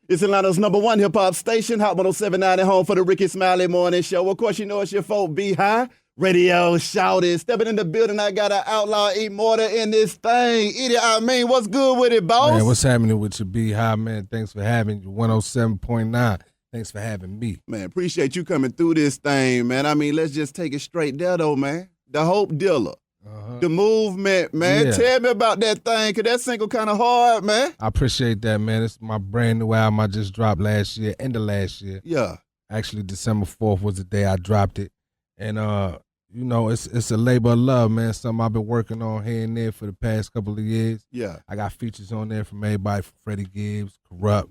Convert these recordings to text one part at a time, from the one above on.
It's Atlanta's #1 hip-hop station, Hot 107.9 at home for the Ricky Smiley Morning Show. Of course, you know it's your folk, E.D.I. Radio shouted. Stepping in the building, I got an outlaw immortal in this thing. E.D.I, man, what's good with it, boss? Man, what's happening with you, B-High, man? Thanks for having you. 107.9. Thanks for having me. Man, appreciate you coming through this thing, man. I mean, let's just take it straight there, though, man. The Hope Dealer. The movement, man. Yeah. Tell me about that thing, because that single kind of hard, man. I appreciate that, man. It's my brand new album I just dropped last year, end of last year. Yeah. Actually, December 4th was the day I dropped it. And, you know, it's a labor of love, man. Something I've been working on here and there for the past couple of years. Yeah. I got features on there from everybody, from Freddie Gibbs, Corrupt,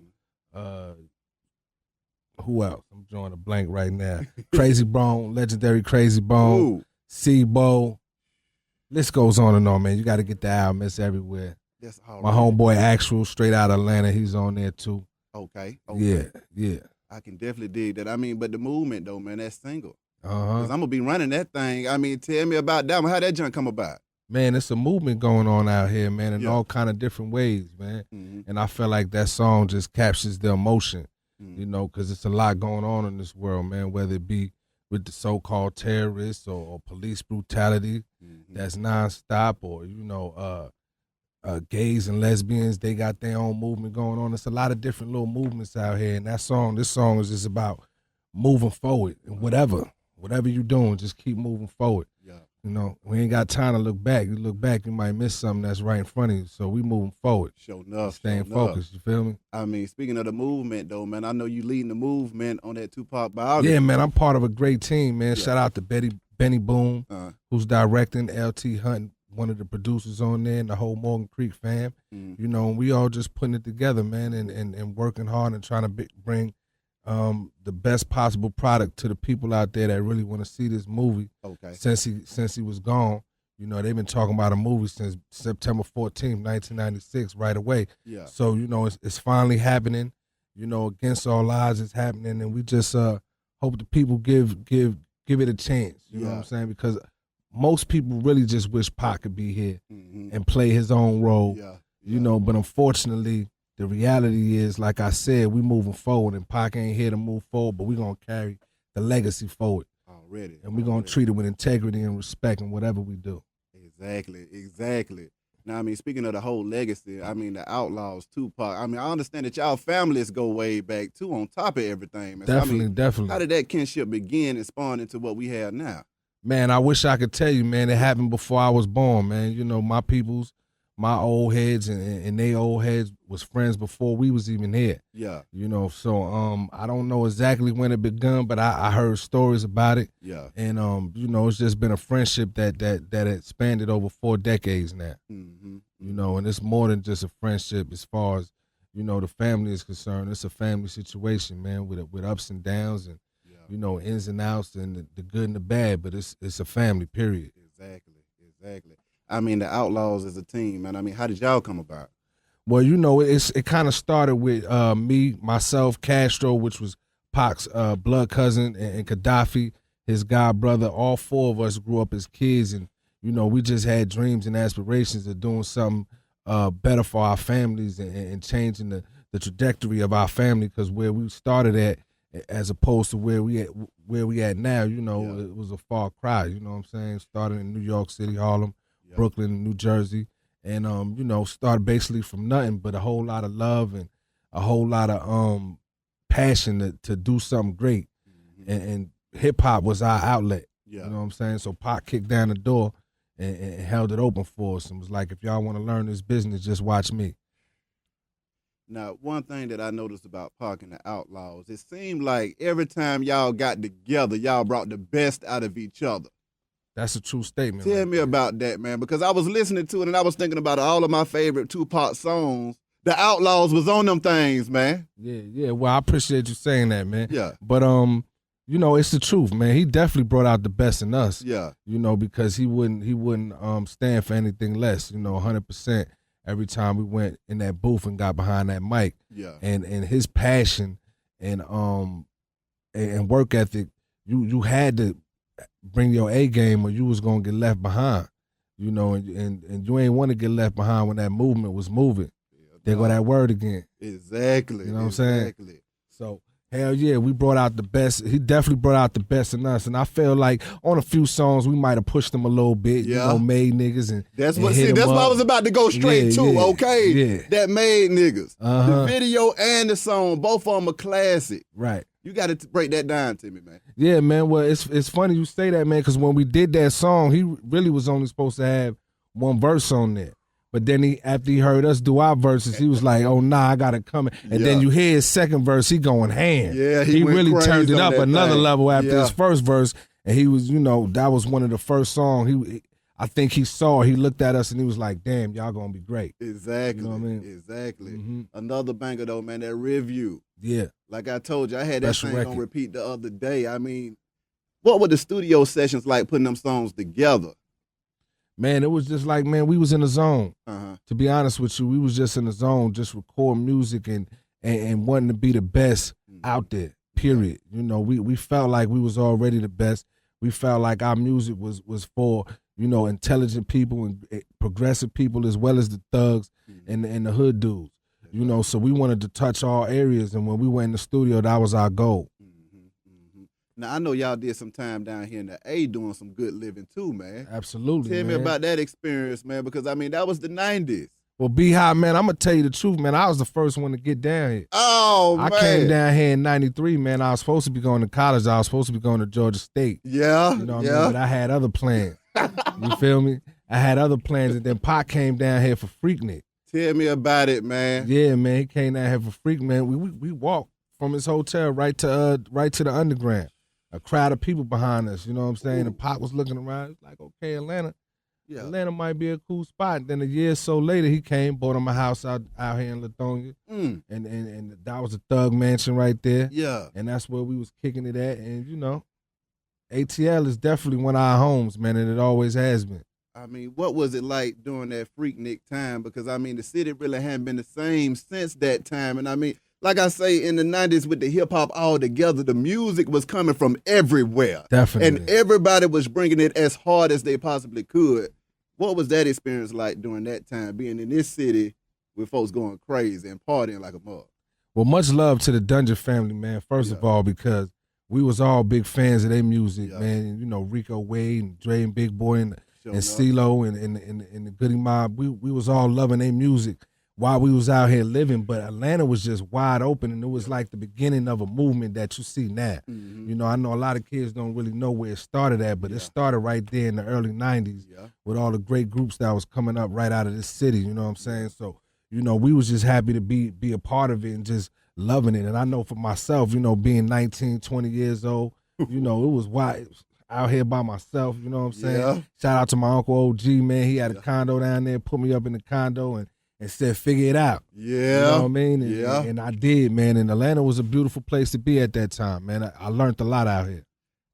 who else? I'm drawing a blank right now. Crazy Bone, legendary Crazy Bone, Ooh. C-Bo. List goes on and on, man. You got to get the album. It's everywhere. That's all My right. homeboy Actual, straight out of Atlanta, he's on there too. Okay. Yeah. I can definitely dig that. I mean, but the movement, though, man, that single. Uh-huh. Because I'm going to be running that thing. I mean, tell me about that one. How that junk come about? Man, it's a movement going on out here, man, in Yeah. all kind of different ways, man. Mm-hmm. And I feel like that song just captures the emotion, Mm-hmm. you know, because it's a lot going on in this world, man, whether it be with the so-called terrorists or police brutality that's nonstop, or, you know, gays and lesbians, they got their own movement going on. It's a lot of different little movements out here. And this song is just about moving forward. And whatever you're doing, just keep moving forward. Yeah. You know, we ain't got time to look back. You look back, you might miss something that's right in front of you. So we moving forward. Sure enough. Staying sure enough. focused, you feel me? I mean, speaking of the movement, though, man, I know you leading the movement on that 2pac Biopic. Yeah, man, I'm part of a great team, man. Yeah. Shout out to Benny Boone, Uh, who's directing, LT Hunt, one of the producers on there, and the whole Morgan Creek fam. mm, You know, and we all just putting it together, man, and working hard and trying to bring the best possible product to the people out there that really want to see this movie. okay. Since he was gone, you know, they've been talking about a movie since September 14th, 1996, right away. Yeah. So, you know, it's finally happening. You know, against all odds, it's happening, and we just hope the people give it a chance. You know what Yeah. I'm saying? Because most people really just wish Pac could be here Mm-hmm. and play his own role. Yeah. You know, but unfortunately, the reality is, like I said, we moving forward, and Pac ain't here to move forward, but we gonna carry the legacy forward, Already. and we gonna treat it with integrity and respect in whatever we do. Exactly. Now, I mean, speaking of the whole legacy, I mean, the Outlawz, Tupac. I mean, I understand that y'all families go way back, too, on top of everything, man. So, I mean, Definitely. how did that kinship begin and spawn into what we have now? Man, I wish I could tell you, man, it happened before I was born, man. You know, my peoples, my old heads and they old heads was friends before we was even here. Yeah. You know, so I don't know exactly when it begun, but I heard stories about it. Yeah. And you know, it's just been a friendship that expanded over 4 decades now. Mm-hmm. You know, and it's more than just a friendship as far as, you know, the family is concerned. It's a family situation, man, with ups and downs and, you know, ins and outs and the good and the bad, but it's a family, period. Exactly. I mean, the Outlawz as a team, man. I mean, how did y'all come about? Well, you know, it kind of started with me, myself, Castro, which was Pac's blood cousin, and Gaddafi, his god brother. All 4 of us grew up as kids, and, you know, we just had dreams and aspirations of doing something better for our families and changing the trajectory of our family, because where we started at, as opposed to where we at now, you know, Yeah. it was a far cry. You know what I'm saying? Started in New York City, Harlem, Yeah. Brooklyn, New Jersey, and you know, started basically from nothing but a whole lot of love and a whole lot of passion to do something great. Mm-hmm. And hip hop was our outlet. Yeah. You know what I'm saying? So Pac kicked down the door and held it open for us and was like, if y'all want to learn this business, just watch me. Now, one thing that I noticed about Pac and the Outlawz, it seemed like every time y'all got together, y'all brought the best out of each other. That's a true statement. Tell right me there. about that, man, because I was listening to it and I was thinking about all of my favorite Tupac songs. The Outlawz was on them things, man. Yeah. Well, I appreciate you saying that, man. Yeah. But you know, it's the truth, man. He definitely brought out the best in us. Yeah. You know, because he wouldn't stand for anything less. You know, 100%. Every time we went in that booth and got behind that mic, Yeah. and his passion and work ethic, you had to bring your A game or you was gonna get left behind. You know, and you ain't want to get left behind when that movement was moving. There go that word again. Exactly. You know what I'm saying? Exactly. So, hell yeah, we brought out the best. He definitely brought out the best in us. And I feel like on a few songs, we might have pushed him a little bit. Yeah. You know, Made Niggaz. And that's and what, hit see, him that's up. what I was about to go straight to, Yeah, okay? yeah. That Made Niggaz. Uh-huh. The video and the song, both of them are classic. Right. You got to break that down to me, man. Yeah, man. Well, it's funny you say that, man, because when we did that song, he really was only supposed to have one verse on there. But then after he heard us do our verses, he was like, "Oh nah, I gotta come." And then you hear his second verse, he going ham. Yeah, he went really crazy turned it on up that another thing. level after his first verse. And he was, that was one of the first songs. I think he looked at us and he was like, "Damn, y'all gonna be great." Exactly. You know what I mean? Exactly. Mm-hmm. Another banger though, man. That Rearview. Yeah. Like I told you, I had that Special thing record. on repeat the other day. I mean, what were the studio sessions like putting them songs together? Man, it was just like, man, we was in the zone. Uh-huh. To be honest with you, we was just in the zone, just recording music and wanting to be the best out there, period. We felt like we was already the best. We felt like our music was for, intelligent people and progressive people as well as the thugs and the hood dudes. So we wanted to touch all areas, and when we went in the studio, that was our goal. Now, I know y'all did some time down here in the A doing some good living too, man. Absolutely, Tell me man. about that experience, man, because, I mean, that was the 90s. Well, B-High, man, I'm going to tell you the truth, man. I was the first one to get down here. Oh, man. I came down here in 93, man. I was supposed to be going to college. I was supposed to be going to Georgia State. Yeah, You know what I mean? But I had other plans. You feel me? I had other plans, and then Pac came down here for Freaknik. Tell me about it, man. Yeah, man. He came down here for Freak, man. We walked from his hotel right to the underground. A crowd of people behind us, you know what I'm saying? And Pac was looking around. It's like, okay, Atlanta. Yeah. Atlanta might be a cool spot. Then a year or so later, he came, bought him a house out here in Lithonia. And that was a thug mansion right there. Yeah. And that's where we was kicking it at. And, ATL is definitely one of our homes, man, and it always has been. I mean, what was it like during that Freaknik time? Because, I mean, the city really hadn't been the same since that time. And, I mean, like I say, in the 90s with the hip-hop all together, the music was coming from everywhere. Definitely. And everybody was bringing it as hard as they possibly could. What was that experience like during that time, being in this city with folks going crazy and partying like a mug? Well, much love to the Dungeon family, man, first of all, because we was all big fans of their music, man. Rico Wade and Dre and Big Boy and CeeLo and the Goody Mob. We was all loving their music while we was out here living, but Atlanta was just wide open, and it was like the beginning of a movement that you see now. I know a lot of kids don't really know where it started at, but it started right there in the early 90s with all the great groups that was coming up right out of this city, you know what I'm saying? So, we was just happy to be a part of it and just loving it. And I know for myself, being 19, 20 years old, it was wild. Out here by myself, you know what I'm saying? Yeah. Shout out to my Uncle OG, man. He had a condo down there, put me up in the condo and said, figure it out. Yeah. You know what I mean? And I did, man. And Atlanta was a beautiful place to be at that time, man. I learned a lot out here.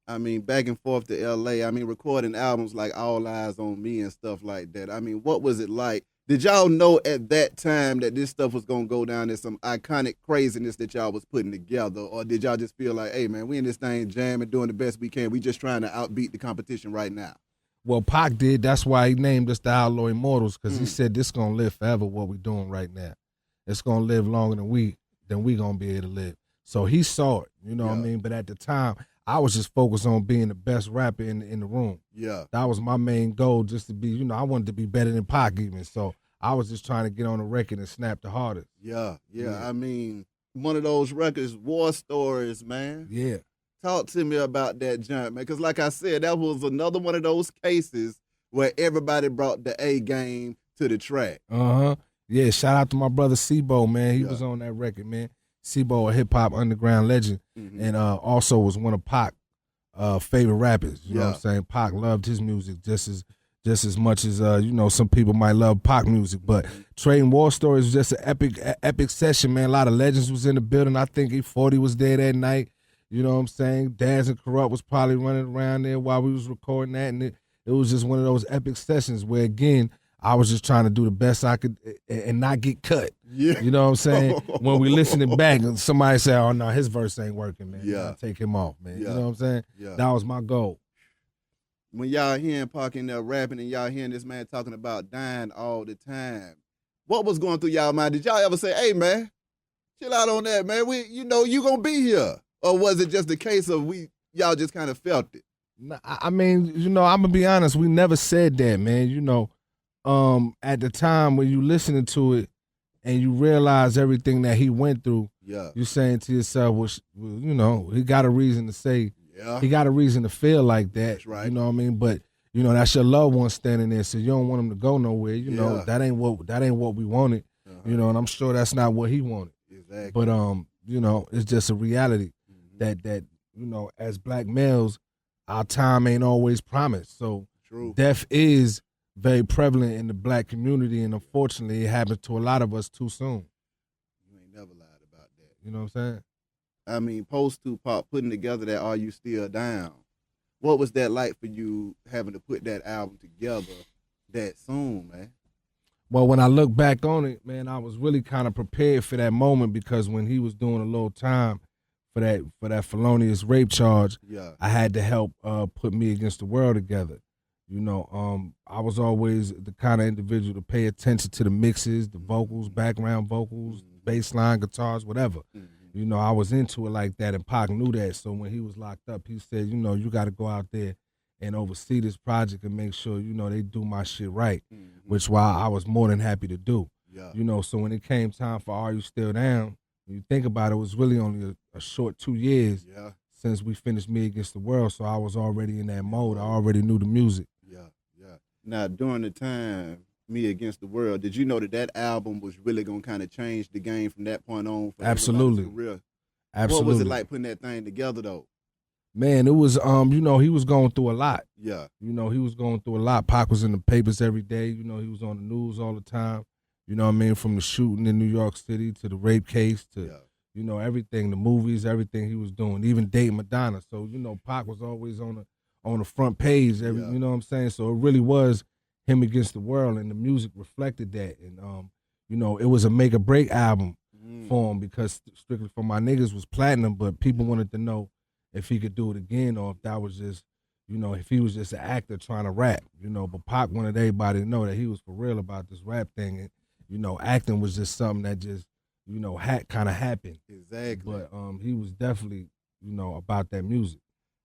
I mean, back and forth to L.A., I mean, recording albums like All Eyez on Me and stuff like that. I mean, what was it like? Did y'all know at that time that this stuff was going to go down as some iconic craziness that y'all was putting together? Or did y'all just feel like, hey, man, we in this thing jamming, doing the best we can. We just trying to outbeat the competition right now? Well, Pac did. That's why he named us the Outlaw Immortals, because he said this going to live forever, what we doing right now. It's going to live longer than we going to be able to live. So he saw it, you know what I mean? But at the time, I was just focused on being the best rapper in the room. Yeah. That was my main goal, just to be, I wanted to be better than Pac even. So I was just trying to get on the record and snap the hardest. Yeah. I mean, one of those records, War Stories, man. Yeah. Talk to me about that jump, man. Because like I said, that was another one of those cases where everybody brought the A game to the track. Uh-huh. Yeah, shout out to my brother Sebo, man. He was on that record, man. Sebo, a hip-hop underground legend, and also was one of Pac's favorite rappers. You know what I'm saying? Pac loved his music just as much as, some people might love Pac music. But Trading War Stories was just an epic session, man. A lot of legends was in the building. I think E40 was there that night. You know what I'm saying? Daz and Corrupt was probably running around there while we was recording that, and it was just one of those epic sessions where, again, I was just trying to do the best I could and not get cut. Yeah. You know what I'm saying? When we listening back, somebody say, oh, no, his verse ain't working, man. Yeah. Take him off, man. Yeah. You know what I'm saying? Yeah. That was my goal. When y'all hearing Pac in there rapping and y'all hearing this man talking about dying all the time, What was going through y'all mind? Did y'all ever say, hey, man, chill out on that, man. You going to be here. Or was it just a case of y'all just kind of felt it? I mean, I'm going to be honest. We never said that, man. At the time when you listening to it and you realize everything that he went through, you're saying to yourself, well, he got a reason to say, he got a reason to feel like that. That's right. You know what I mean? But, that's your loved one standing there, so you don't want him to go nowhere. That ain't what we wanted. And I'm sure that's not what he wanted. Exactly. But, it's just a reality that as black males, our time ain't always promised. So True. Death is very prevalent in the black community, and unfortunately, it happens to a lot of us too soon. You ain't never lied about that. You know what I'm saying? I mean, post Tupac putting together that Are You Still Down? What was that like for you having to put that album together that soon, man? Well, when I look back on it, man, I was really kind of prepared for that moment because when he was doing a little time for that felonious rape charge, I had to help put Me Against the World together. I was always the kind of individual to pay attention to the mixes, the vocals, background vocals, bass line, guitars, whatever. I was into it like that, and Pac knew that. So when he was locked up, he said, you got to go out there and oversee this project and make sure, they do my shit right, which I was more than happy to do. So when it came time for Are You Still Down, when you think about it, it was really only a short 2 years since we finished Me Against the World, so I was already in that mode. I already knew the music. Now, during the time, Me Against the World, did you know that album was really going to kind of change the game from that point on? For Absolutely. career? Absolutely. What was it like putting that thing together, though? Man, it was, he was going through a lot. Yeah. He was going through a lot. Pac was in the papers every day. He was on the news all the time. You know what I mean? From the shooting in New York City to the rape case to, everything, the movies, everything he was doing, even dating Madonna. So, Pac was always on the front page, you know what I'm saying? So it really was him against the world, and the music reflected that. And, it was a make or break album for him because Strictly for My Niggas was platinum, but people wanted to know if he could do it again or if that was just, if he was just an actor trying to rap, But Pac wanted everybody to know that he was for real about this rap thing. And, acting was just something that just, kind of happened. Exactly. But he was definitely, about that music.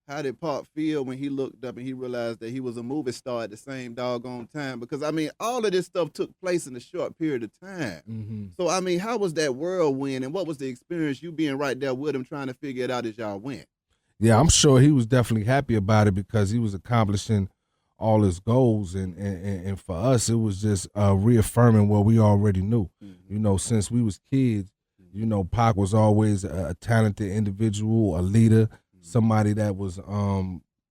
How did Pac feel when he looked up and he realized that he was a movie star at the same doggone time? Because, I mean, all of this stuff took place in a short period of time. So, I mean, how was that whirlwind, and what was the experience you being right there with him trying to figure it out as y'all went? Yeah, I'm sure he was definitely happy about it because he was accomplishing all his goals, and for us, it was just reaffirming what we already knew. Since we was kids, Pac was always a talented individual, a leader, somebody that was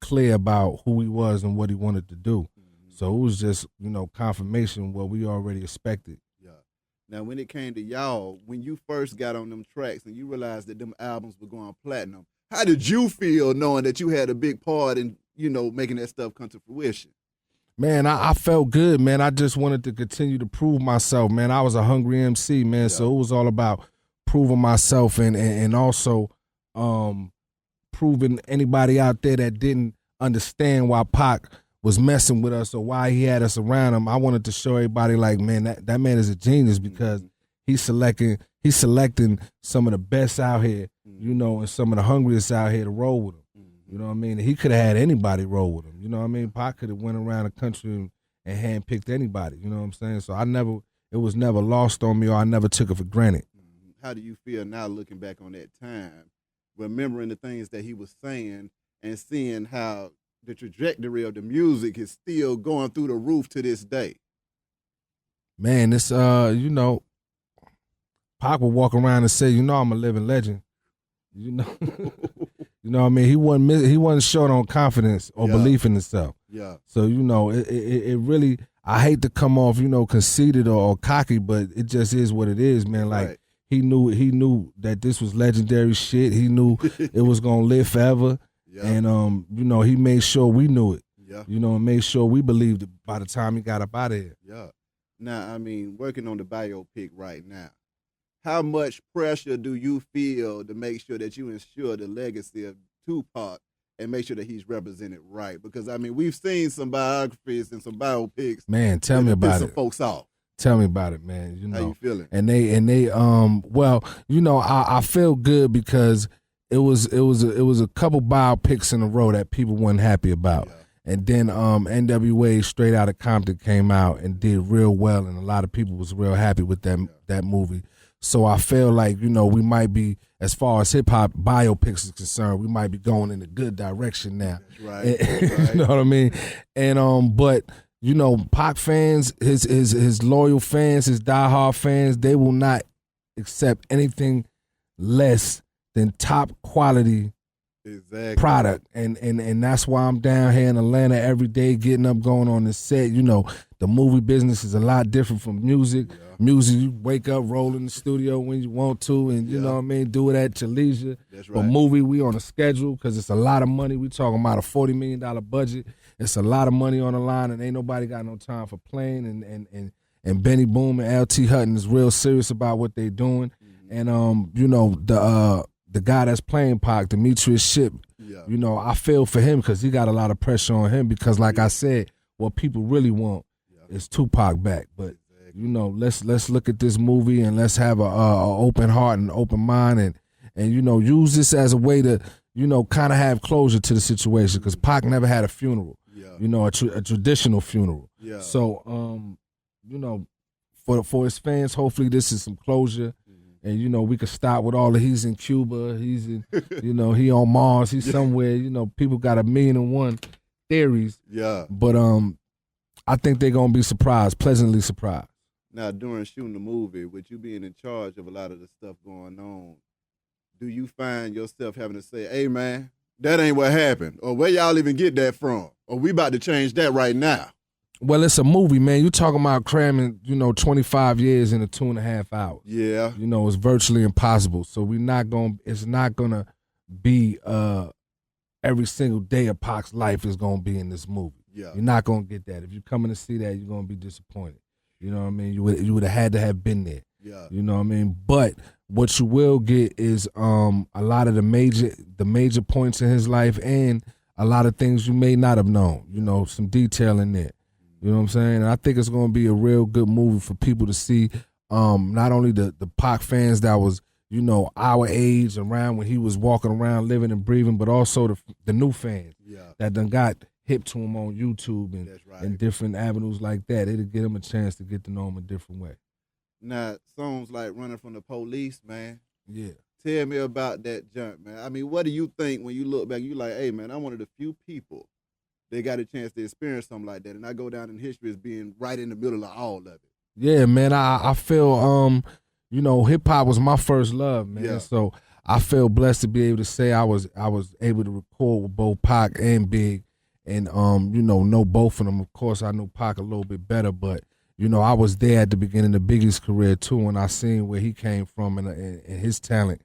clear about who he was and what he wanted to do. So it was just, confirmation what we already expected. Yeah. Now, when it came to y'all, when you first got on them tracks and you realized that them albums were going platinum, how did you feel knowing that you had a big part in, making that stuff come to fruition? Man, I felt good, man. I just wanted to continue to prove myself, man. I was a hungry MC, man, so it was all about proving myself and also proving anybody out there that didn't understand why Pac was messing with us or why he had us around him. I wanted to show everybody, like, man, that man is a genius because he's selecting some of the best out here, and some of the hungriest out here to roll with him. You know what I mean? He could have had anybody roll with him. You know what I mean? Pac could have went around the country and handpicked anybody. You know what I'm saying? So it was never lost on me, or I never took it for granted. How do you feel now looking back on that time, remembering the things that he was saying and seeing how the trajectory of the music is still going through the roof to this day? Man, it's, Pac would walk around and say, I'm a living legend. You know what I mean? He wasn't short on confidence or belief in himself. Yeah. So, it really, I hate to come off, conceited or cocky, but it just is what it is, man. Like, right. he knew that this was legendary shit. He knew it was gonna live forever. Yeah. And he made sure we knew it. Yeah. And made sure we believed it by the time he got up out of here. Yeah. Now, I mean, working on the biopic right now, how much pressure do you feel to make sure that you ensure the legacy of Tupac and make sure that he's represented right? Because, I mean, we've seen some biographies and some biopics. Man, tell me about some it. folks off. Tell me about it, man. You know, how you feeling? And they well, you know, I feel good because it was a couple biopics in a row that people weren't happy about. Yeah. And then NWA Straight Outta Compton came out and did real well, and a lot of people was real happy with that movie. So I feel like, you know, we might be, as far as hip hop biopics is concerned, we might be going in a good direction now. That's right. You know what I mean? And but you know, Pac fans, his loyal fans, his diehard fans, they will not accept anything less than top quality product. And that's why I'm down here in Atlanta every day, getting up, going on the set. You know, the movie business is a lot different from music. Yeah. Music, you wake up, roll in the studio when you want to, and you know what I mean, do it at your leisure. That's right. But movie, we on a schedule because it's a lot of money. We talking about a $40 million budget. It's a lot of money on the line, and ain't nobody got no time for playing. And Benny Boom and LT Hutton is real serious about what they doing. Mm-hmm. And you know, the guy that's playing Pac, Demetrius Shipp, you know, I feel for him because he got a lot of pressure on him because, like I said, what people really want is Tupac back. But you know, let's look at this movie and let's have a open heart and open mind and you know, use this as a way to, you know, kind of have closure to the situation because Pac never had a funeral, you know, a traditional funeral. Yeah. So, you know, for his fans, hopefully this is some closure. And, you know, we could stop with all the he's in Cuba, he's in, you know, he on Mars, he's somewhere. You know, people got 1,000,001 theories. Yeah. But I think they're going to be surprised, pleasantly surprised. Now, during shooting the movie, with you being in charge of a lot of the stuff going on, do you find yourself having to say, hey, man, that ain't what happened? Or where y'all even get that from? Or we about to change that right now? Well, it's a movie, man. You talking about cramming, you know, 25 years into 2.5 hours. Yeah. You know, it's virtually impossible. So it's not gonna be every single day of Pac's life is gonna be in this movie. Yeah. You're not gonna get that. If you're coming to see that, you're gonna be disappointed. You know what I mean? You would have had to have been there. Yeah. You know what I mean? But what you will get is a lot of the major points in his life and a lot of things you may not have known. You know, some detail in there. You know what I'm saying? And I think it's going to be a real good movie for people to see. Not only the Pac fans that was, you know, our age around when he was walking around, living and breathing, but also the new fans that done got hip to him on YouTube and different avenues like that. It'll give him a chance to get to know him a different way. Now, songs like Running from the Police, man. Yeah. Tell me about that jump, man. I mean, what do you think when you look back? You like, hey, man, I'm one of the few people they got a chance to experience something like that, and I go down in history as being right in the middle of all of it. Yeah, man, I feel, you know, hip-hop was my first love, man. Yeah. So I feel blessed to be able to say I was able to record with both Pac and Big and, you know both of them. Of course, I knew Pac a little bit better, but, you know, I was there at the beginning of Biggie's career, too, and I seen where he came from and his talent,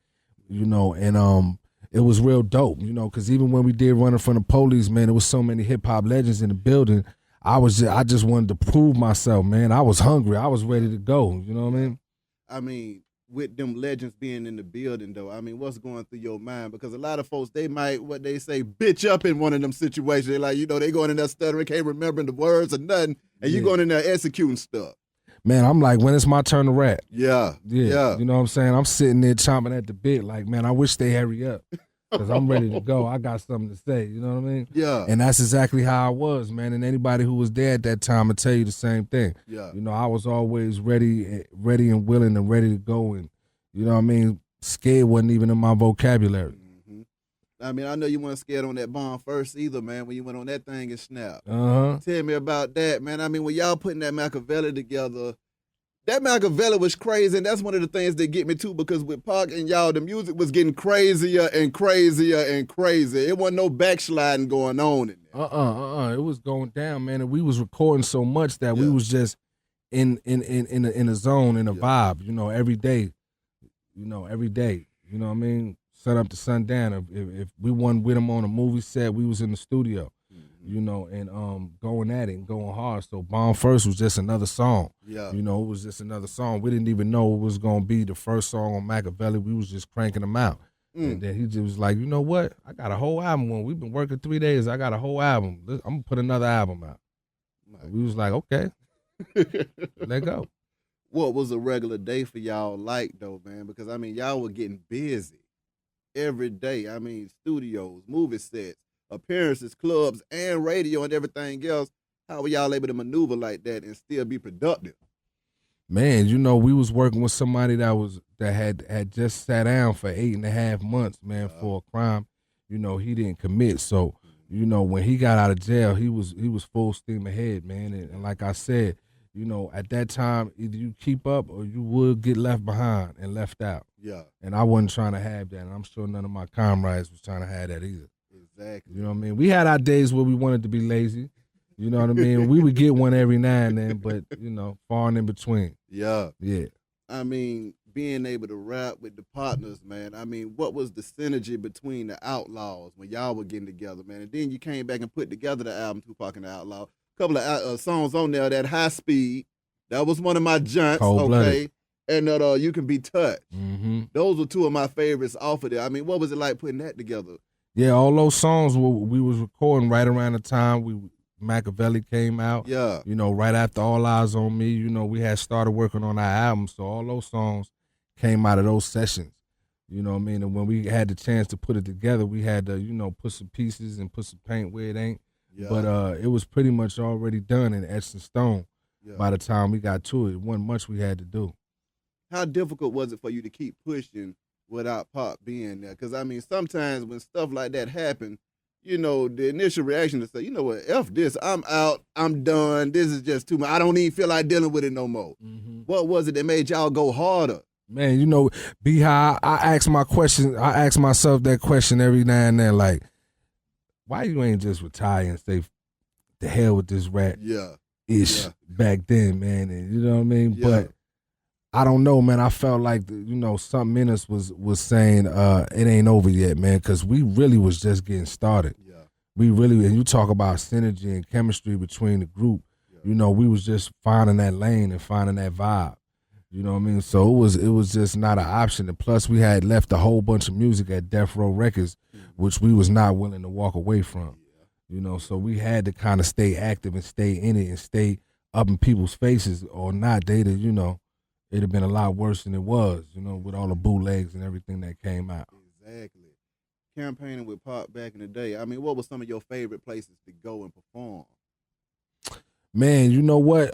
you know, and it was real dope, you know, because even when we did Running from the Police, man, there was so many hip-hop legends in the building. I just wanted to prove myself, man. I was hungry. I was ready to go, you know what I mean? I mean, with them legends being in the building, though, I mean, what's going through your mind? Because a lot of folks, they might, what they say, bitch up in one of them situations. They're like, you know, they going in there stuttering, can't remember the words or nothing, and you going in there executing stuff. Man, I'm like, when it's my turn to rap. Yeah. You know what I'm saying? I'm sitting there chomping at the bit like, man, I wish they hurry up because I'm ready to go. I got something to say, you know what I mean? Yeah. And that's exactly how I was, man. And anybody who was there at that time will tell you the same thing. Yeah. You know, I was always ready and willing and ready to go. And, you know what I mean? Scared wasn't even in my vocabulary. I mean, I know you weren't scared on that bomb first either, man, when you went on that thing and snapped. Tell me about that, man. I mean, when y'all putting that Machiavelli together, that Machiavelli was crazy, and that's one of the things that get me, too, because with Pac and y'all, the music was getting crazier and crazier and crazier. It wasn't no backsliding going on in there. It was going down, man, and we was recording so much that we was just in a zone, in a vibe, you know, every day. You know what I mean? Sun up to sundown. If we wasn't with him on a movie set, we was in the studio, you know, and going at it and going hard. So Bomb First was just another song. Yeah. You know, it was just another song. We didn't even know it was going to be the first song on Machiavelli. We was just cranking them out. And then he just was like, you know what? I got a whole album. When we've been working 3 days, I got a whole album. I'm going to put another album out. We was like, okay, let go. what was a regular day for y'all like though, man? Because I mean, y'all were getting busy every day. I mean, studios, movie sets, appearances, clubs, and radio and everything else. How were y'all able to maneuver like that and still be productive? Man, we was working with somebody that had just sat down for 8.5 months, man, for a crime, he didn't commit. So, when he got out of jail, he was full steam ahead, man. And like I said, at that time, either you keep up or you would get left behind and left out. Yeah. And I wasn't trying to have that, and I'm sure none of my comrades was trying to have that either. Exactly. You know what I mean? We had our days where we wanted to be lazy. You know what I mean? We would get one every now and then, but, far and in between. Yeah. Yeah. I mean, being able to rap with the partners, man. I mean, what was the synergy between the Outlawz when y'all were getting together, man? And then you came back and put together the album 2pac and the Outlaw. A couple of songs on there, that High Speed. That was one of my junts, okay? And that You Can Be Touched. Mm-hmm. Those were two of my favorites off of there. I mean, what was it like putting that together? Yeah, all those songs we was recording right around the time Machiavelli came out. Yeah. Right after All Eyez on Me, we had started working on our album. So all those songs came out of those sessions. You know what I mean? And when we had the chance to put it together, we had to, put some pieces and put some paint where it ain't. Yeah. But it was pretty much already done and etched in stone by the time we got to it. It wasn't much we had to do. How difficult was it for you to keep pushing without Pop being there? Because, I mean, sometimes when stuff like that happens, the initial reaction is say, you know what, F this, I'm out, I'm done, this is just too much. I don't even feel like dealing with it no more. Mm-hmm. What was it that made y'all go harder? Man, B-High, I ask myself that question every now and then, like, why you ain't just retire and say, the hell with this rap ish back then, man, and you know what I mean? Yeah. But I don't know, man. I felt like, something in us was saying it ain't over yet, man, because we really was just getting started. Yeah. We really, and you talk about synergy and chemistry between the group, we was just finding that lane and finding that vibe. You know what I mean? So it was just not an option. And plus, we had left a whole bunch of music at Death Row Records, which we was not willing to walk away from. So we had to kind of stay active and stay in it and stay up in people's faces, or not, they'd have, it'd have been a lot worse than it was, with all the bootlegs and everything that came out. Exactly. Campaigning with Pop back in the day, I mean, what were some of your favorite places to go and perform? Man, you know what?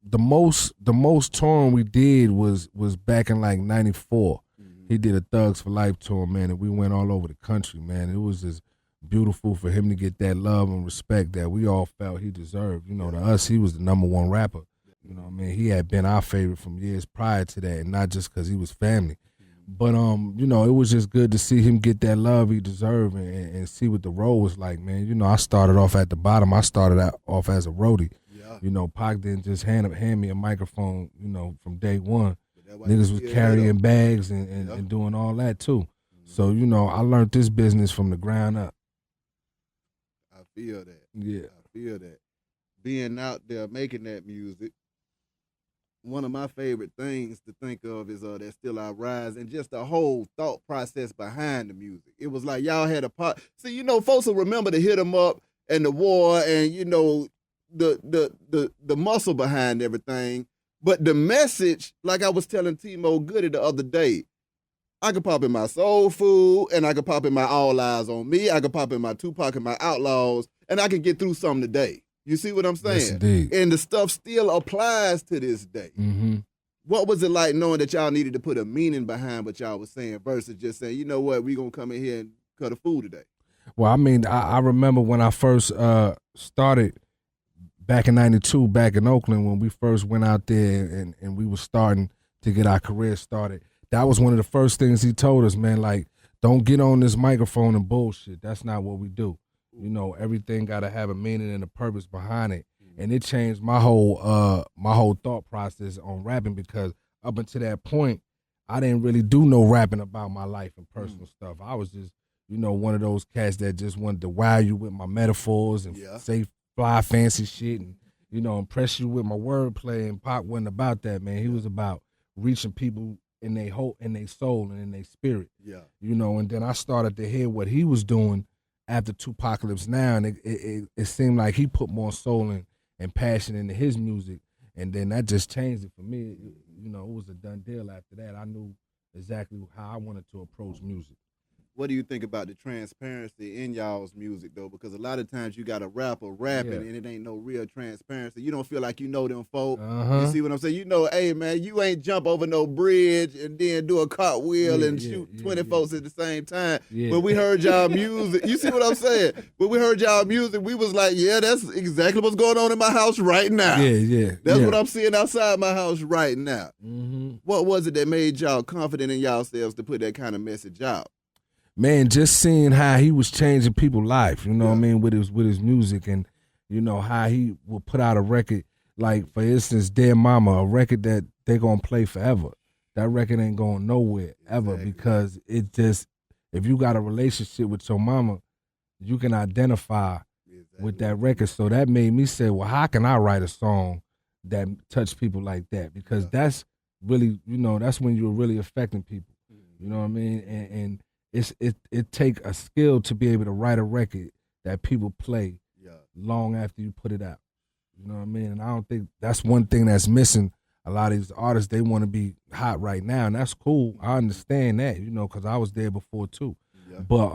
The most touring we did was back in like '94. Mm-hmm. He did a Thugs for Life tour, man, and we went all over the country, man. It was just beautiful for him to get that love and respect that we all felt he deserved. To us, he was the #1 rapper. You know what I mean? He had been our favorite from years prior to that, and not just because he was family. But, it was just good to see him get that love he deserved and see what the role was like, man. I started off at the bottom. I started off as a roadie. Yeah. Pac didn't just hand me a microphone, from day one. Niggas was carrying bags and doing all that, too. So, I learned this business from the ground up. I feel that. Yeah. I feel that. Being out there making that music, one of my favorite things to think of is that Still I Rise, and just the whole thought process behind the music. It was like y'all had a part. See, folks will remember to Hit 'Em Up and the war and, the muscle behind everything. But the message, like I was telling T-Mo Goody the other day, I could pop in my Soul Food, and I could pop in my All Eyez on Me, I could pop in my 2pac and my Outlawz, and I can get through something today. You see what I'm saying? Yes, indeed. And the stuff still applies to this day. Mm-hmm. What was it like knowing that y'all needed to put a meaning behind what y'all was saying versus just saying, you know what, we going to come in here and cut a food today? Well, I mean, I remember when I first started back in '92, back in Oakland, when we first went out there and we were starting to get our career started. That was one of the first things he told us, man, like, don't get on this microphone and bullshit. That's not what we do. Everything got to have a meaning and a purpose behind it. And it changed my whole thought process on rapping, because up until that point, I didn't really do no rapping about my life and personal stuff. I was just, one of those cats that just wanted to wow you with my metaphors and say fly fancy shit and, impress you with my wordplay. And Pac wasn't about that, man. He was about reaching people in their soul and in their spirit. Yeah. And then I started to hear what he was doing after Tupacalypse Now, and it seemed like he put more soul and passion into his music, And then that just changed it for me. You know, it was a done deal after that. I knew exactly how I wanted to approach music. What do you think about the transparency in y'all's music though? Because a lot of times you got a rapper rapping and it ain't no real transparency. You don't feel like you know them folk. You see what I'm saying? You know, hey man, you ain't jump over no bridge and then do a cartwheel and shoot 20 folks at the same time. But we heard y'all music. You see what I'm saying? When we heard y'all music, we was like, yeah, that's exactly what's going on in my house right now. That's what I'm seeing outside my house right now. What was it that made y'all confident in yourselves to put that kind of message out? Man, just seeing how he was changing people's life, you know what I mean, with his music, and you know how he will put out a record, like for instance, Dear Mama, a record that they're gonna play forever. That record ain't going nowhere ever because it just, if you got a relationship with your mama, you can identify with that record. So that made me say, well, how can I write a song that touch people like that? Because that's really, you know, that's when you're really affecting people. You know what I mean? And it take a skill to be able to write a record that people play long after you put it out. You know what I mean? And I don't think that's one thing that's missing. A lot of these artists, they want to be hot right now, and that's cool. I understand that, you know, because I was there before too. But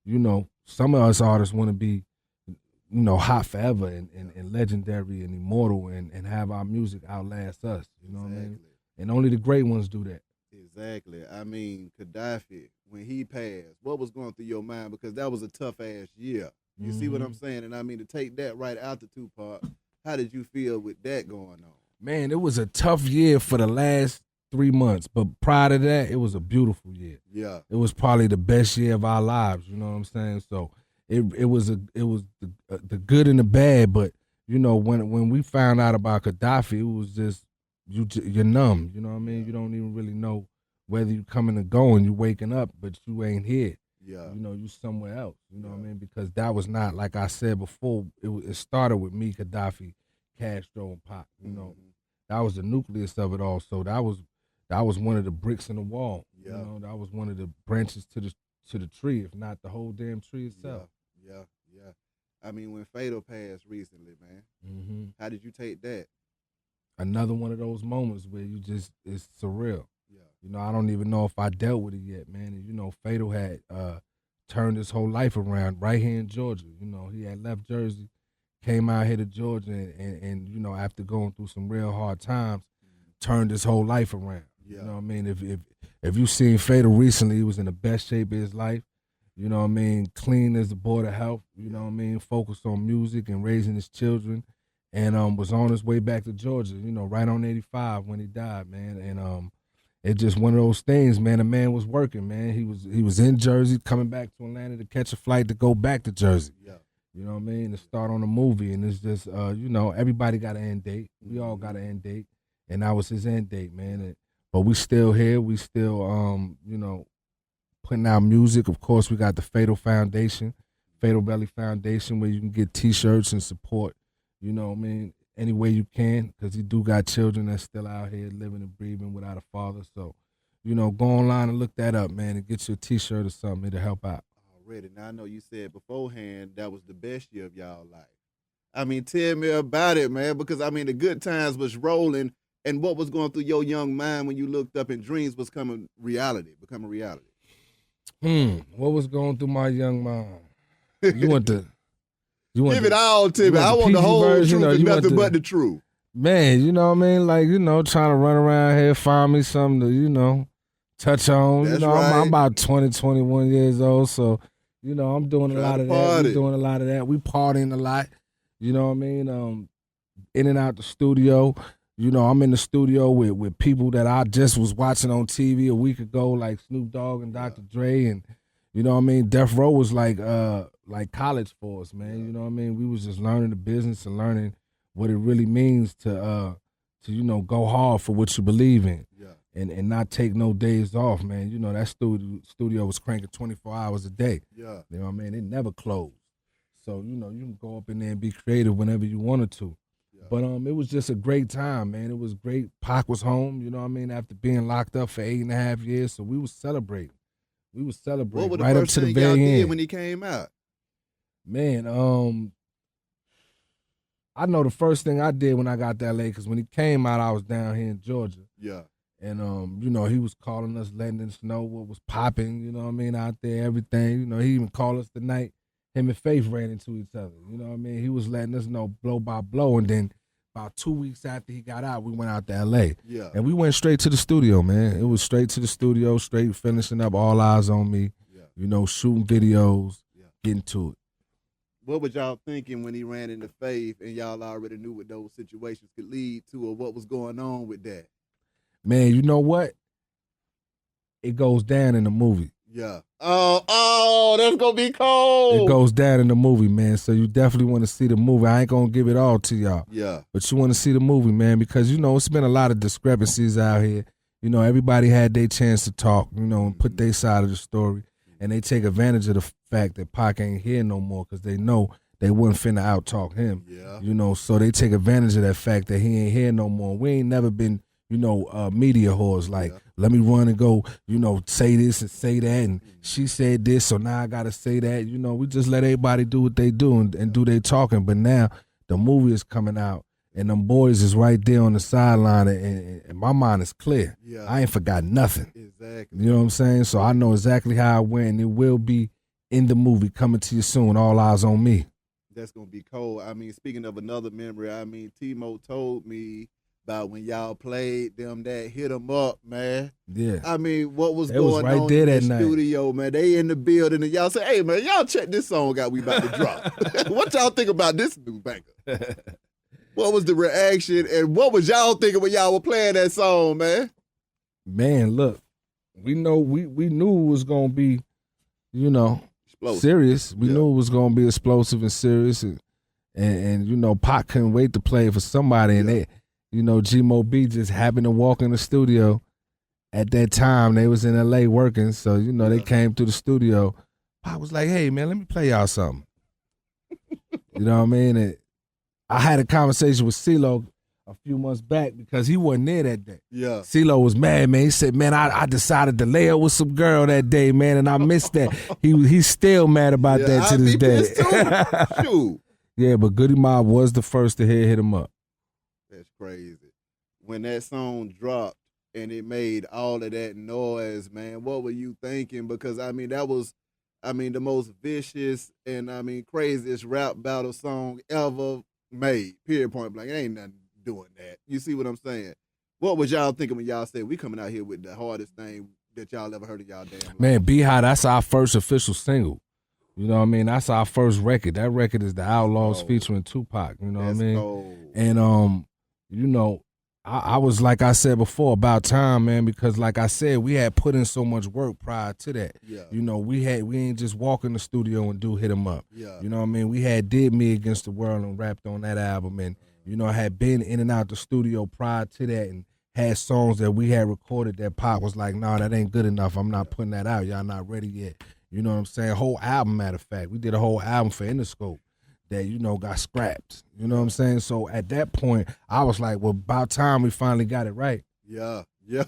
you know, some of us artists want to be, you know, hot forever and legendary and immortal and have our music outlast us. You know what I mean? And only the great ones do that. Exactly. I mean, Gaddafi, when he passed, what was going through your mind? Because that was a tough-ass year. You see what I'm saying? And I mean, to take that right after Tupac, how did you feel with that going on? Man, it was a tough year for the last 3 months, but prior to that, it was a beautiful year. It was probably the best year of our lives, you know what I'm saying? So it was the good and the bad, but, you know, when we found out about Gaddafi, it was just, you're numb, you know what I mean? You don't even really know whether you coming or going. You waking up, but you ain't here. You know, you somewhere else, you know what I mean? Because that was not, like I said before, it started with me, Gaddafi, Castro, and Pac, you know. That was the nucleus of it all. So that was one of the bricks in the wall. You know, that was one of the branches to the tree, if not the whole damn tree itself. I mean, when Fatal passed recently, man, how did you take that? Another one of those moments where you just, it's surreal. You know, I don't even know if I dealt with it yet, man. And, you know, Fatal had turned his whole life around right here in Georgia. You know, he had left Jersey, came out here to Georgia, and you know, after going through some real hard times, turned his whole life around. You know what I mean? If you seen Fatal recently, he was in the best shape of his life. You know what I mean? Clean as the board of health. You know what I mean? Focused on music and raising his children, and was on his way back to Georgia. You know, right on 85 when he died, man. And it's just one of those things, man. The man was working, man. He was in Jersey, coming back to Atlanta to catch a flight to go back to Jersey. You know what I mean? To start on a movie, and it's just, you know, everybody got an end date. We all got an end date, and that was his end date, man. But we still here. We still, you know, putting out music. Of course, we got the Fatal Foundation, Fatal Belly Foundation, where you can get T-shirts and support. You know what I mean? Any way you can, because he do got children that's still out here living and breathing without a father. So, you know, go online and look that up, man, and get you a T-shirt or something. It'll help out. Already. Now, I know you said beforehand that was the best year of y'all life. I mean, tell me about it, man, because, I mean, the good times was rolling, and what was going through your young mind when you looked up and dreams was becoming reality? What was going through my young mind? You want to... Give it all to me. I want the whole truth and nothing but the truth. Man, you know what I mean? Like, you know, trying to run around here, find me something to, you know, touch on. That's you know, right. I'm about 20, 21 years old, so, you know, I'm doing a lot of that. We doing a lot of that. We partying a lot. You know what I mean? In and out the studio. You know, I'm in the studio with people that I just was watching on TV a week ago, like Snoop Dogg and Dr. Dre, and you know what I mean? Death Row was like college for us, man. You know what I mean? We was just learning the business and learning what it really means to you know, go hard for what you believe in. And not take no days off, man. You know, that studio was cranking 24 hours a day. You know what I mean? It never closed. So, you know, you can go up in there and be creative whenever you wanted to. But it was just a great time, man. It was great. Pac was home, you know what I mean, after being locked up for 8.5 years. So we was celebrating. What was the right up to the very end when he came out? Man, I know the first thing I did when I got to LA, because when he came out, I was down here in Georgia. Yeah. And, he was calling us, letting us know what was popping, you know what I mean, out there, everything. He even called us the night him and Faith ran into each other. You know what I mean? He was letting us know blow by blow. And then about 2 weeks after he got out, we went out to L.A. Yeah. And we went straight to the studio, man. It was straight to the studio, straight finishing up All Eyez on Me, shooting videos, getting to it. What was y'all thinking when he ran into Faith and y'all already knew what those situations could lead to or what was going on with that? Man, you know what? It goes down in the movie. Yeah. Oh, that's going to be cold. It goes down in the movie, man. So you definitely want to see the movie. I ain't going to give it all to y'all. Yeah. But you want to see the movie, man, because, it's been a lot of discrepancies out here. Everybody had their chance to talk, and put their side of the story. And they take advantage of the fact that Pac ain't here no more because they know they wouldn't finna out-talk him. Yeah. So they take advantage of that fact that he ain't here no more. We ain't never been, media whores like, let me run and go, say this and say that, and she said this, so now I gotta say that. We just let everybody do what they do and do their talking. But now the movie is coming out, and them boys is right there on the sideline, and my mind is clear. Yeah. I ain't forgot nothing. Exactly. You know what I'm saying? So I know exactly how it went, and it will be in the movie coming to you soon. All Eyez on Me. That's gonna be cold. I mean, speaking of another memory, T-Mo told me about when y'all played them that Hit 'Em Up, man. Yeah. I mean, what was They going was right on there in that the night. studio, man? They in the building, and y'all say, hey, man, y'all check this song out we about to drop. What y'all think about this new banger? What was the reaction, and what was y'all thinking when y'all were playing that song, man? Man, look, we knew it was gonna be, Explosive. serious. We knew it was gonna be explosive and serious, and Pac couldn't wait to play it for somebody, and they, G-Mo B just happened to walk in the studio at that time. They was in L.A. working, so they came to the studio. Pac was like, "Hey, man, let me play y'all something." You know what I mean? And I had a conversation with CeeLo a few months back because he wasn't there that day. Yeah. CeeLo was mad, man. He said, man, I decided to lay up with some girl that day, man, and I missed that. He's still mad about that to this day. Shoot. Yeah, but Goody Mob was the first to hit him up. That's crazy. When that song dropped and it made all of that noise, man, what were you thinking? Because, that was, the most vicious and, craziest rap battle song ever made, period, point blank. It ain't nothing doing that. You see what I'm saying? What was y'all thinking when y'all said we coming out here with the hardest thing that y'all ever heard of y'all damn life? Man, E.D.I, that's our first official single. You know what I mean? That's our first record. That record is the Outlawz featuring Tupac. You know what I mean? Cold. And I was, like I said before, about time, man, because like I said, we had put in so much work prior to that. Yeah. We ain't just walk in the studio and do Hit 'Em Up. Yeah. You know what I mean? We had did Me Against the World and rapped on that album, and I had been in and out the studio prior to that and had songs that we had recorded that Pop was like, nah, that ain't good enough. I'm not putting that out. Y'all not ready yet. You know what I'm saying? Whole album, matter of fact. We did a whole album for Interscope that, got scrapped. You know what I'm saying? So at that point, I was like, well, about time we finally got it right. Yeah. Yeah.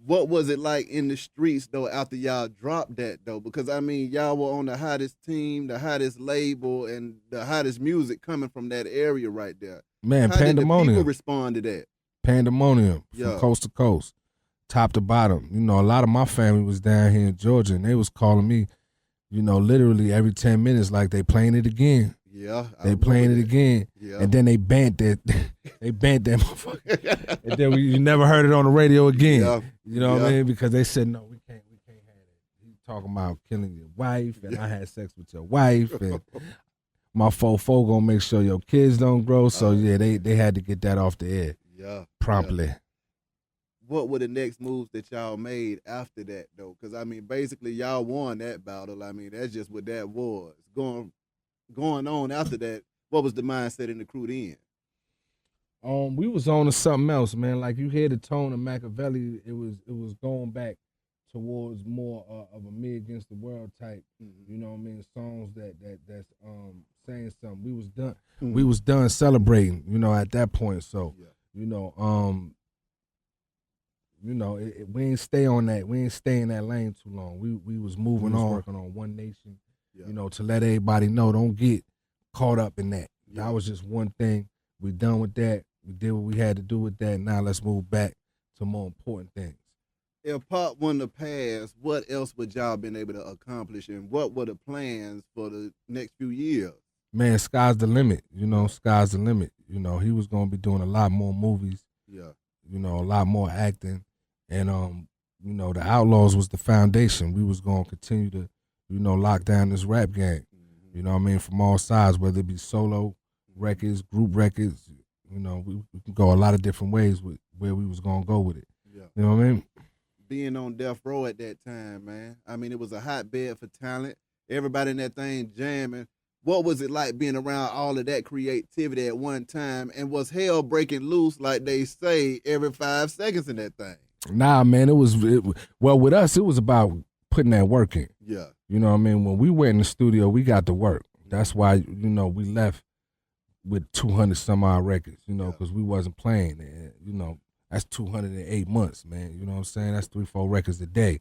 What was it like in the streets, though, after y'all dropped that, though? Because, y'all were on the hottest team, the hottest label, and the hottest music coming from that area right there. Man, How pandemonium. did the people respond to that? Pandemonium from coast to coast, top to bottom. A lot of my family was down here in Georgia, and they was calling me, literally every 10 minutes like they playing it again. Yeah. They playing it again. Yeah. And then they banned that. They banned that motherfucker. And then you never heard it on the radio again. Yeah. You know what I mean? Because they said, no, we can't have it. He talking about killing your wife, and I had sex with your wife, and my fofo gonna make sure your kids don't grow. So they had to get that off the air. Yeah. Promptly. Yeah. What were the next moves that y'all made after that, though? Because, basically y'all won that battle. That's just what that was. Going on after that, what was the mindset in the crew then? We was on to something else, man. Like you hear the tone of Machiavelli, it was going back towards more of a Me Against the World type. Mm-hmm. You know what I mean? Songs that's saying something. We was done. Mm-hmm. We was done celebrating. At that point. So we ain't stay on that. We ain't stay in that lane too long. We was moving on, working on One Nation. You know, to let everybody know, don't get caught up in that. Yeah. That was just one thing. We done with that. We did what we had to do with that. Now let's move back to more important things. If Pop won the pass, what else would y'all been able to accomplish, and what were the plans for the next few years? Man, sky's the limit. You know, sky's the limit. You know, he was gonna be doing a lot more movies. Yeah. You know, a lot more acting, and you know, the Outlawz was the foundation. We was gonna continue to, you know, lock down this rap game. You know what I mean, from all sides, whether it be solo records, group records. You know, we can go a lot of different ways with where we was gonna go with it. Yeah. You know what I mean? Being on death row at that time, man. I mean, it was a hotbed for talent. Everybody in that thing jamming. What was it like being around all of that creativity at one time? And was hell breaking loose, like they say, every 5 seconds in that thing? Nah, man, well, with us, it was about putting that work in. Yeah. You know what I mean? When we went in the studio, we got to work. That's why, you know, we left with 200 some odd records, you know, because we wasn't playing. And, you know, that's 208 months, man. You know what I'm saying? That's 3-4 records a day.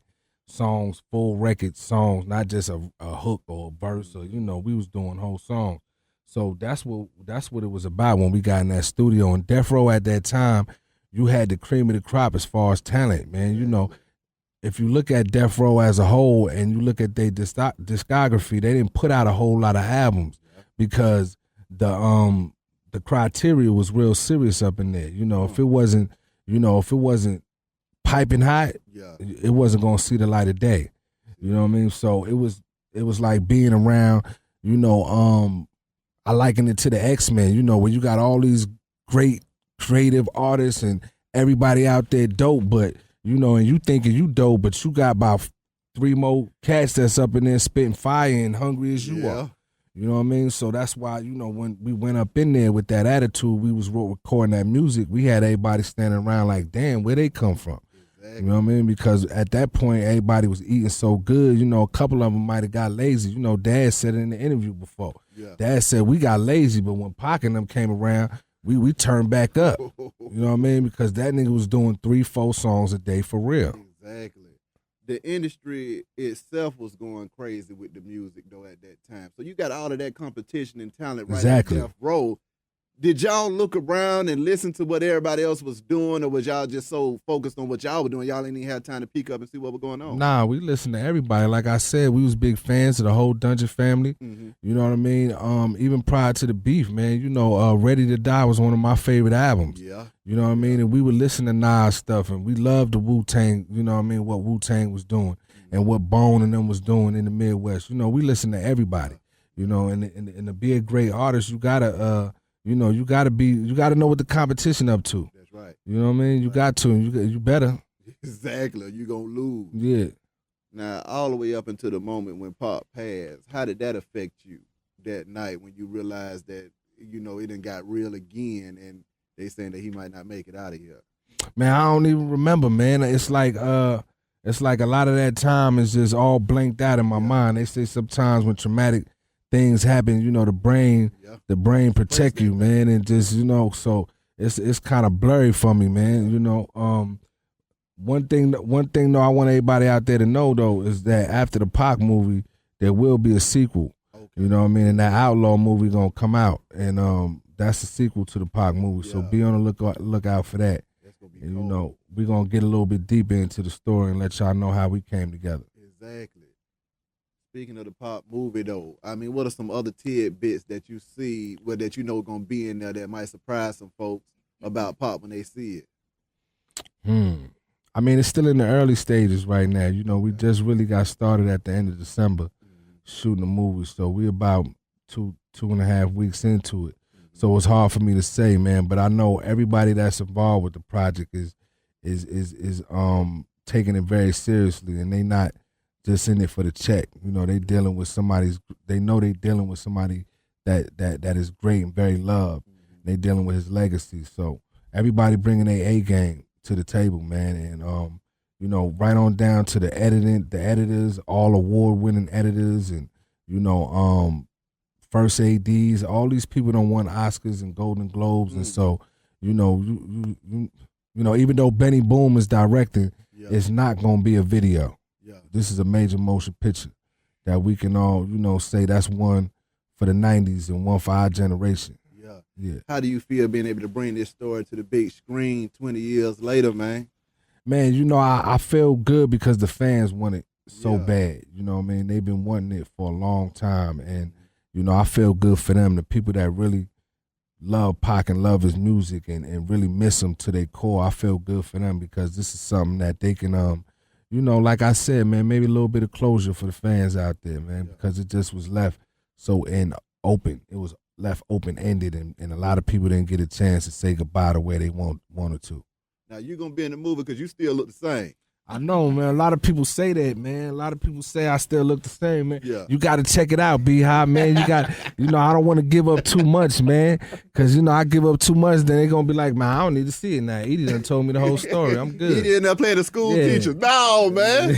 Songs, full record songs, not just a hook or a verse, or, you know, we was doing whole songs. So that's what it was about when we got in that studio. And Death Row at that time, you had the cream of the crop as far as talent, man. You know, if you look at Death Row as a whole and you look at their discography, they didn't put out a whole lot of albums because the criteria was real serious up in there. You know, if it wasn't piping hot, it wasn't gonna see the light of day. You know what I mean? So it was like being around, you know, I liken it to the X-Men, you know, where you got all these great creative artists and everybody out there dope, but you know, and you thinking you dope, but you got about 3 more cats that's up in there spitting fire and hungry as you are. You know what I mean? So that's why, you know, when we went up in there with that attitude, we was recording that music, we had everybody standing around like, damn, where they come from? Exactly. You know what I mean? Because at that point, everybody was eating so good, you know, a couple of them might have got lazy. You know, Dad said it in the interview before. Yeah. Dad said, we got lazy, but when Pac and them came around, we turned back up. You know what I mean? Because that nigga was doing 3-4 songs a day for real. Exactly. The industry itself was going crazy with the music, though, at that time. So you got all of that competition and talent right at Death Row. Did y'all look around and listen to what everybody else was doing, or was y'all just so focused on what y'all were doing, y'all didn't even have time to peek up and see what was going on? Nah, we listened to everybody. Like I said, we was big fans of the whole Dungeon family. You know what I mean? Even prior to the beef, man, you know, Ready to Die was one of my favorite albums. Yeah. You know what I mean? And we would listen to Nas stuff, and we loved the Wu-Tang, you know what I mean, what Wu-Tang was doing and what Bone and them was doing in the Midwest. You know, we listened to everybody. You know, and to be a great artist, you gotta you know, you gotta know what the competition up to. That's right. You know what I mean? You got to. You better. Exactly. You gonna lose. Yeah. Now, all the way up until the moment when Pop passed, how did that affect you that night when you realized that, you know, it done got real again and they saying that he might not make it out of here? Man, I don't even remember, man. It's like a lot of that time is just all blanked out in my mind. They say sometimes when traumatic things happen, you know, the brain protect you, man, and just, you know, so it's kind of blurry for me, man. You know, one thing though I want everybody out there to know though is that after the Pac movie, there will be a sequel. Okay. You know what I mean? And that Outlaw movie gonna come out, and that's a sequel to the Pac movie. So be on the lookout for that. And you know, we're gonna get a little bit deeper into the story and let y'all know how we came together. Exactly. Speaking of the Pop movie, though, I mean, what are some other tidbits that you see, that you know going to be in there that might surprise some folks about Pop when they see it? I mean, it's still in the early stages right now. You know, we just really got started at the end of December shooting the movie, so we about 2.5 weeks into it. So it's hard for me to say, man. But I know everybody that's involved with the project is taking it very seriously, and they not just in it for the check. You know, they dealing with somebody that is great and very loved. They dealing with his legacy. So everybody bringing their A game to the table, man. And you know, right on down to the editors, all award-winning editors, and you know, first ADs. All these people don't won Oscars and Golden Globes, and so you know, you know, even though Benny Boom is directing, it's not gonna be a video. This is a major motion picture that we can all, say that's one for the 90s and one for our generation. Yeah. Yeah. How do you feel being able to bring this story to the big screen 20 years later, man? Man, I feel good because the fans want it so Yeah. bad. You know what I mean? They've been wanting it for a long time. And, I feel good for them, the people that really love Pac and love his music and really miss him to their core. I feel good for them because this is something that they can, like I said, man, maybe a little bit of closure for the fans out there, man, because it just was left so open. It was left open-ended, and a lot of people didn't get a chance to say goodbye the way they wanted to. Now, you're going to be in the movie because you still look the same. I know, man. A lot of people say that, man. A lot of people say I still look the same, man. Yeah. You got to check it out, B-High, man. You got, I don't want to give up too much, man, because, I give up too much, then they're going to be like, man, I don't need to see it now. E.D. done told me the whole story. I'm good. E.D. in there playing the school teacher. No, man.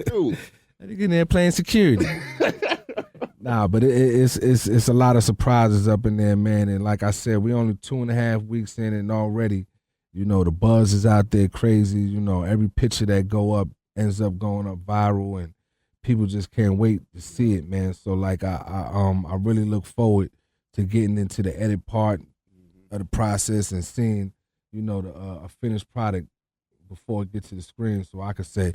Dude. They getting there playing security. Nah, but it's a lot of surprises up in there, man. And like I said, we only 2.5 weeks in, and already, the buzz is out there crazy. Every picture that go up ends up going up viral, and people just can't wait to see it, man. So like I really look forward to getting into the edit part of the process and seeing, a finished product before it gets to the screen, so I could say,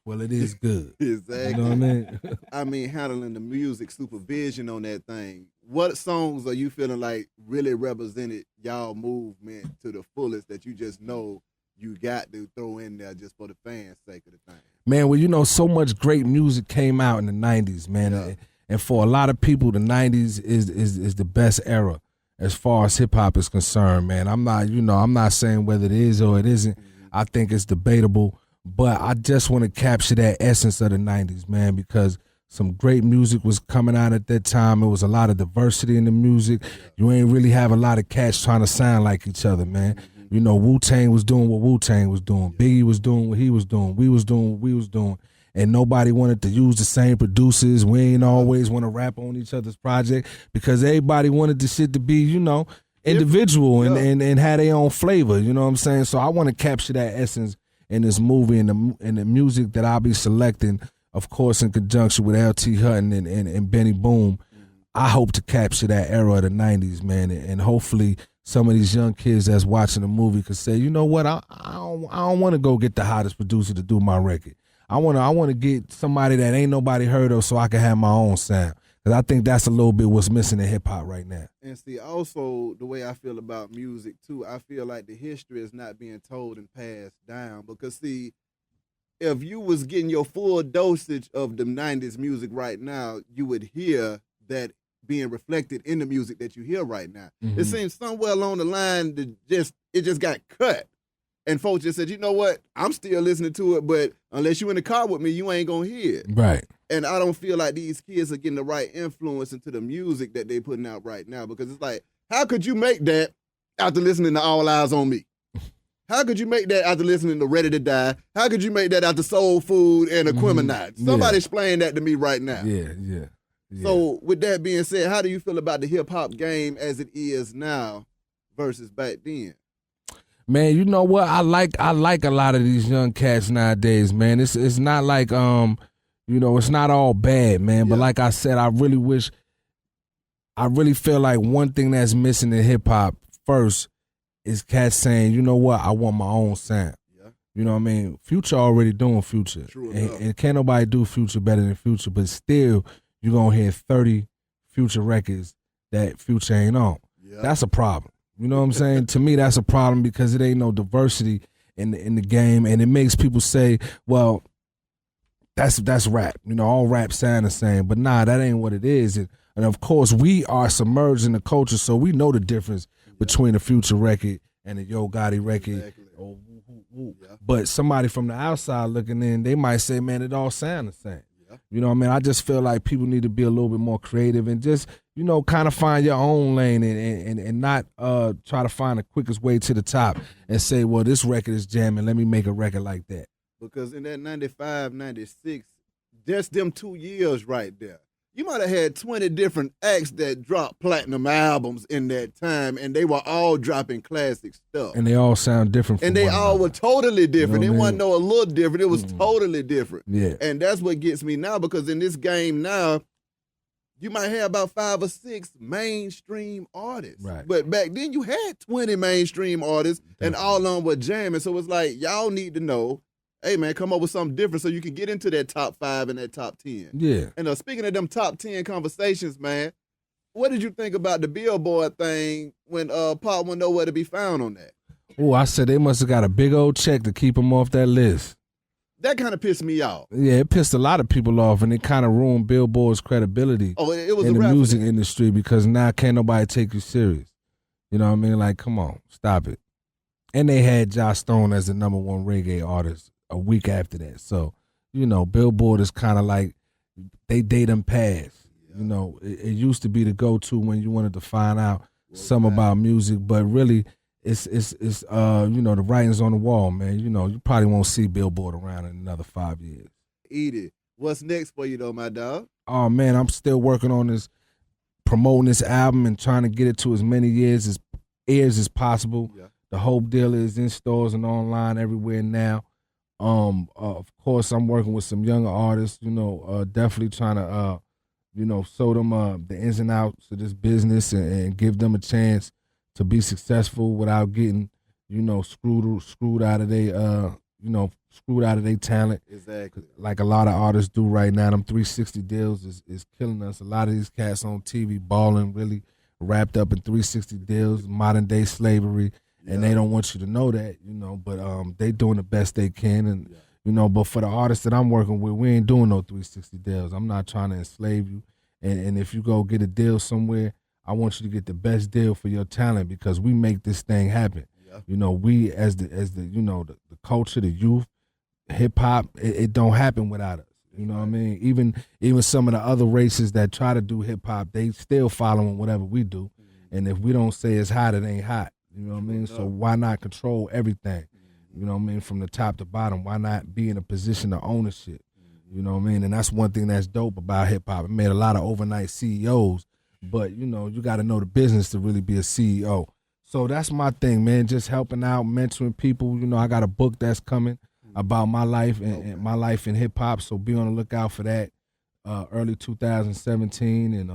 well, it is good. Exactly. You know what I mean? I mean, handling the music supervision on that thing. What songs are you feeling like really represented y'all movement to the fullest that you just know you got to throw in there just for the fans' sake of the thing? Man, well, so much great music came out in the 90s, man. Yeah. And for a lot of people, the 90s is the best era as far as hip-hop is concerned, man. I'm not saying whether it is or it isn't. I think it's debatable. But I just want to capture that essence of the 90s, man, because some great music was coming out at that time. It was a lot of diversity in the music. You ain't really have a lot of cats trying to sound like each other, man. Wu-Tang was doing what Wu-Tang was doing. Biggie was doing what he was doing. We was doing what we was doing. And nobody wanted to use the same producers. We ain't always want to rap on each other's project because everybody wanted the shit to be, individual and have their own flavor. You know what I'm saying? So I want to capture that essence in this movie and the music that I'll be selecting, of course, in conjunction with L.T. Hutton and Benny Boom. I hope to capture that era of the 90s, man, and hopefully some of these young kids that's watching the movie could say, you know what, I don't want to go get the hottest producer to do my record. I want to get somebody that ain't nobody heard of so I can have my own sound. Because I think that's a little bit what's missing in hip-hop right now. And see, also, the way I feel about music, too, I feel like the history is not being told and passed down. Because, see, if you was getting your full dosage of the 90s music right now, you would hear that being reflected in the music that you hear right now. Mm-hmm. It seems somewhere along the line that it just got cut. And folks just said, you know what, I'm still listening to it, but unless you in the car with me, you ain't going to hear it. Right. And I don't feel like these kids are getting the right influence into the music that they putting out right now, because it's like, how could you make that after listening to All Eyez on Me? How could you make that after listening to Ready to Die? How could you make that after Soul Food and Aquemini? Somebody explain that to me right now. Yeah. So with that being said, how do you feel about the hip-hop game as it is now versus back then? Man, you know what? I like a lot of these young cats nowadays, man. It's not like it's not all bad, man. But like I said, I really feel like one thing that's missing in hip hop first is cats saying, you know what, I want my own sound. Yeah. You know what I mean? Future already doing Future. True enough. And can't nobody do Future better than Future, but still you're gonna hear 30 Future records that Future ain't on. Yeah. That's a problem. You know what I'm saying? To me, that's a problem because it ain't no diversity in the game, and it makes people say, "Well, that's rap." All rap sound the same, but nah, that ain't what it is. And of course, we are submerged in the culture, so we know the difference between a Future record and a Yo Gotti record. Exactly. Or woo. Yeah. But somebody from the outside looking in, they might say, "Man, it all sound the same." You know what I mean? I just feel like people need to be a little bit more creative and just, kind of find your own lane and not try to find the quickest way to the top and say, well, this record is jamming, let me make a record like that. Because in that 95, 96, just them 2 years right there, you might have had 20 different acts that dropped platinum albums in that time, and they were all dropping classic stuff. And they all sound different from and they one all another. were totally different. You know It what I wasn't mean? no a little different. It was totally different. Yeah. And that's what gets me now, because in this game now, you might have about 5 or 6 mainstream artists. Right. But back then you had 20 mainstream artists and all of them were jamming. So it's like, y'all need to know, hey man, come up with something different so you can get into that top 5 and that top 10. Yeah. And speaking of them top 10 conversations, man, what did you think about the Billboard thing when Pop wasn't nowhere to be found on that? Oh, I said they must have got a big old check to keep him off that list. That kind of pissed me off. Yeah, it pissed a lot of people off, and it kind of ruined Billboard's credibility Oh, it was in a the rap music thing. industry, because now can't nobody take you serious. You know what I mean? Like, come on, stop it. And they had Josh Stone as the #1 reggae artist a week after that. So, you know, Billboard is kind of like, they them past. Yeah. You know, it used to be the go-to when you wanted to find out something about music, but really, it's you know, the writing's on the wall, man. You know, you probably won't see Billboard around in another 5 years. E.D.I, what's next for you though, my dog? Oh man, I'm still working on this, promoting this album and trying to get it to as many ears as possible. Yeah. The Hope Deal is in stores and online everywhere now. Of course, I'm working with some younger artists. You know, definitely trying to you know, show them the ins and outs of this business and give them a chance to be successful without getting, you know, screwed out of their talent. Exactly. Like a lot of artists do right now. Them 360 deals is killing us. A lot of these cats on TV balling, really wrapped up in 360 deals, modern day slavery, and they don't want you to know that, you know. But they doing the best they can, and you know. But for the artists that I'm working with, we ain't doing no 360 deals. I'm not trying to enslave you, and if you go get a deal somewhere, I want you to get the best deal for your talent, because we make this thing happen. Yeah. You know, we as the you know, the culture, the youth, hip hop, it don't happen without us. You know what I mean? Even some of the other races that try to do hip hop, they still following whatever we do. And if we don't say it's hot, it ain't hot. You know what I mean? So why not control everything? You know what I mean? From the top to bottom, why not be in a position of ownership? You know what I mean? And that's one thing that's dope about hip hop. It made a lot of overnight CEOs. But, you know, you got to know the business to really be a CEO. So that's my thing, man, just helping out, mentoring people. You know, I got a book that's coming about my life and my life in hip-hop, so be on the lookout for that early 2017. And,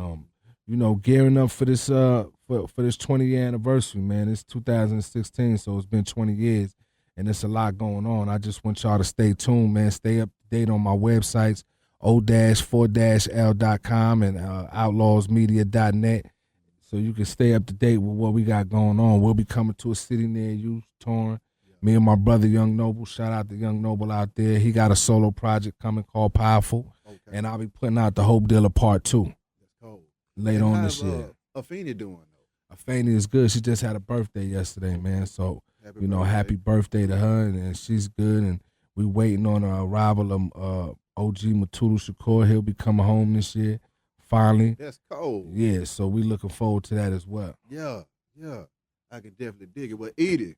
you know, gearing up for this for this 20-year anniversary, man. It's 2016, so it's been 20 years, and there's a lot going on. I just want y'all to stay tuned, man. Stay up to date on my websites, o-4-l.com and outlawsmedia.net, so you can stay up to date with what we got going on. We'll be coming to a city near you, touring. Me and my brother Young Noble, shout out to Young Noble out there. He got a solo project coming called Powerful, and I'll be putting out the Hope Dealer Part 2 later on this year. Afeni doing though? Afeni is good. She just had a birthday yesterday, man. So happy birthday to her, and she's good. And we waiting on the arrival of OG Matutu Shakur. He'll be coming home this year, finally. That's cold. Yeah, so we looking forward to that as well. Yeah, I can definitely dig it. Well, E.D.I,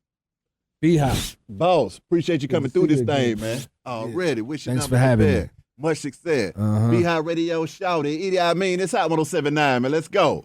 B-Hop. Boss, appreciate you coming through this thing, man. Already. Wish you Thanks for having me. Much success. B-Hop Radio, shout it. E.D.I, it's Hot 107.9, man. Let's go.